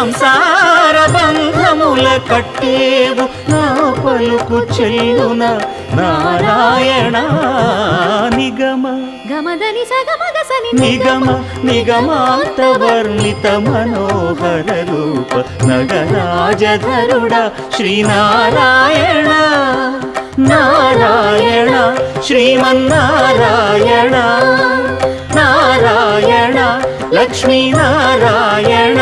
సంసార బంధముల కట్టేవు నా పలుకు చెల్లున నారాయణ నిగమ గమదని సగమగసని నిగమ నిగమాంత వర్ణిత మనోహర రూప నగరాజధరుడ శ్రీనారాయణ నారాయణ శ్రీమన్నారాయణ నారాయణ లక్ష్మీనారాయణ